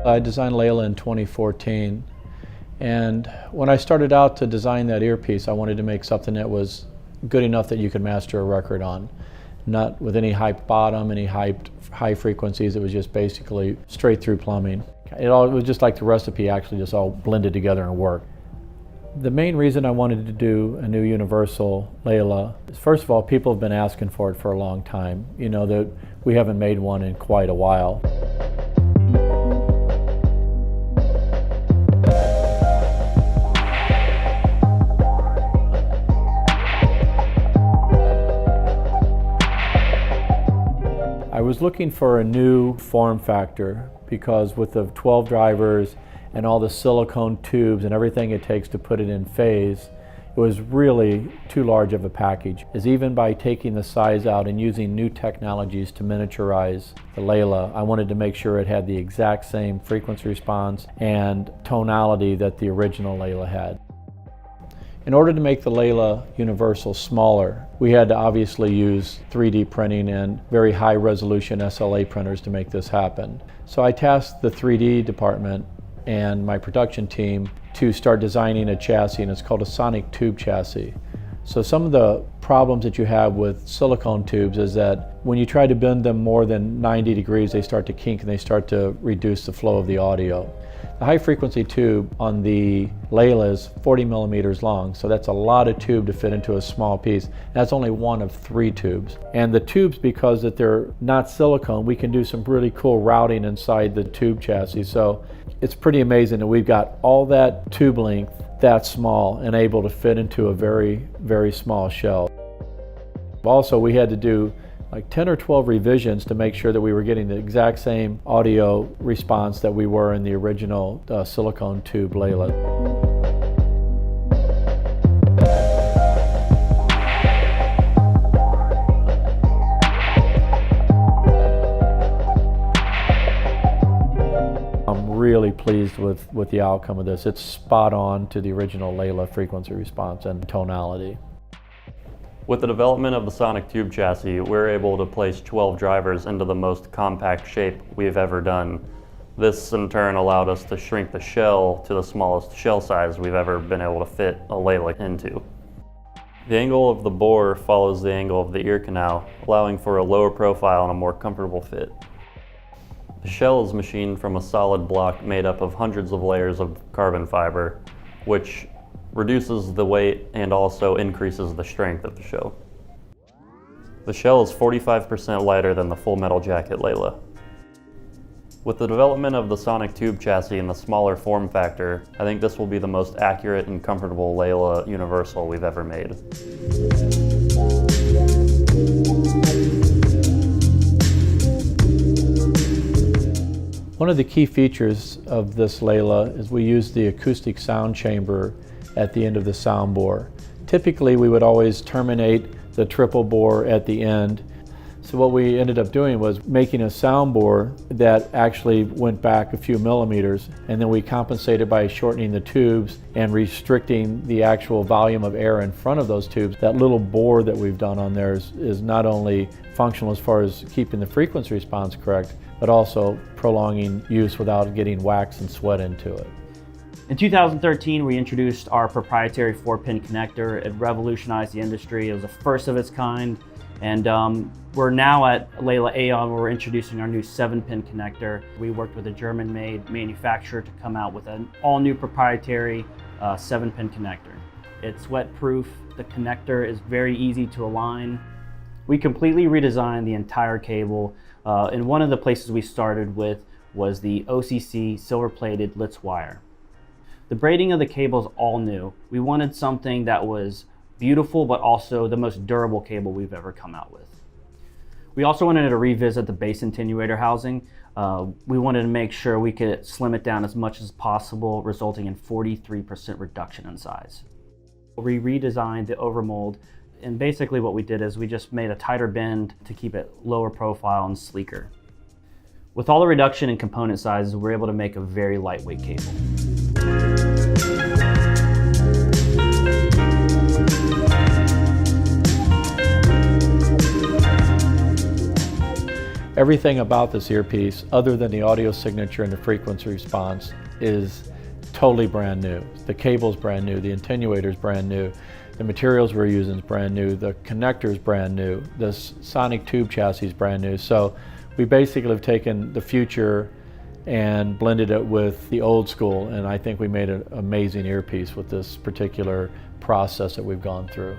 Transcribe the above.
I designed Layla in 2014, and when I started out to design that earpiece, I wanted to make something that was good enough that you could master a record on. Not with any hyped bottom, any hyped high frequencies. It was just basically straight through plumbing. It was just like the recipe actually just all blended together and worked. The main reason I wanted to do a new universal Layla is, first of all, people have been asking for it for a long time. You know, that we haven't made one in quite a while. I was looking for a new form factor because with the 12 drivers and all the silicone tubes and everything it takes to put it in phase, it was really too large of a package. As even by taking the size out and using new technologies to miniaturize the Layla, I wanted to make sure it had the exact same frequency response and tonality that the original Layla had. In order to make the Layla Universal smaller, we had to obviously use 3D printing and very high resolution SLA printers to make this happen. So I tasked the 3D department and my production team to start designing a chassis, and it's called a sonic tube chassis. So some of the problems that you have with silicone tubes is that when you try to bend them more than 90 degrees, they start to kink and they start to reduce the flow of the audio. The high frequency tube on the Layla is 40 millimeters long, so that's a lot of tube to fit into a small piece. That's only one of 3 tubes. And the tubes, because that they're not silicone, we can do some really cool routing inside the tube chassis. So it's pretty amazing that we've got all that tube length that small and able to fit into a very, very small shell. Also, we had to do like 10 or 12 revisions to make sure that we were getting the exact same audio response that we were in the original silicone tube Layla. I'm really pleased with the outcome of this. It's spot on to the original Layla frequency response and tonality. With the development of the sonic tube chassis, we're able to place 12 drivers into the most compact shape we've ever done. This in turn allowed us to shrink the shell to the smallest shell size we've ever been able to fit a Layla into. The angle of the bore follows the angle of the ear canal, allowing for a lower profile and a more comfortable fit. The shell is machined from a solid block made up of hundreds of layers of carbon fiber, which reduces the weight and also increases the strength of the shell. The shell is 45% lighter than the full metal jacket Layla. With the development of the sonic tube chassis and the smaller form factor, I think this will be the most accurate and comfortable Layla Universal we've ever made. One of the key features of this Layla is we use the acoustic sound chamber at the end of the sound bore. Typically we would always terminate the triple bore at the end. So what we ended up doing was making a sound bore that actually went back a few millimeters, and then we compensated by shortening the tubes and restricting the actual volume of air in front of those tubes. That little bore that we've done on there is not only functional as far as keeping the frequency response correct, but also prolonging use without getting wax and sweat into it. In 2013, we introduced our proprietary 4-pin connector. It revolutionized the industry. It was the first of its kind. And we're now at Layla Aeon, where we're introducing our new 7-pin connector. We worked with a German-made manufacturer to come out with an all-new proprietary 7-pin connector. It's wet-proof. The connector is very easy to align. We completely redesigned the entire cable. And one of the places we started with was the OCC silver-plated Litz wire. The braiding of the cable is all new. We wanted something that was beautiful, but also the most durable cable we've ever come out with. We also wanted to revisit the base attenuator housing. We wanted to make sure we could slim it down as much as possible, resulting in 43% reduction in size. We redesigned the overmold, and basically what we did is we just made a tighter bend to keep it lower profile and sleeker. With all the reduction in component sizes, we're able to make a very lightweight cable. Everything about this earpiece, other than the audio signature and the frequency response, is totally brand new. The cable's brand new, the attenuator's brand new, the materials we're using is brand new, the connector's brand new, the sonic tube chassis is brand new. So we basically have taken the future and blended it with the old school, and I think we made an amazing earpiece with this particular process that we've gone through.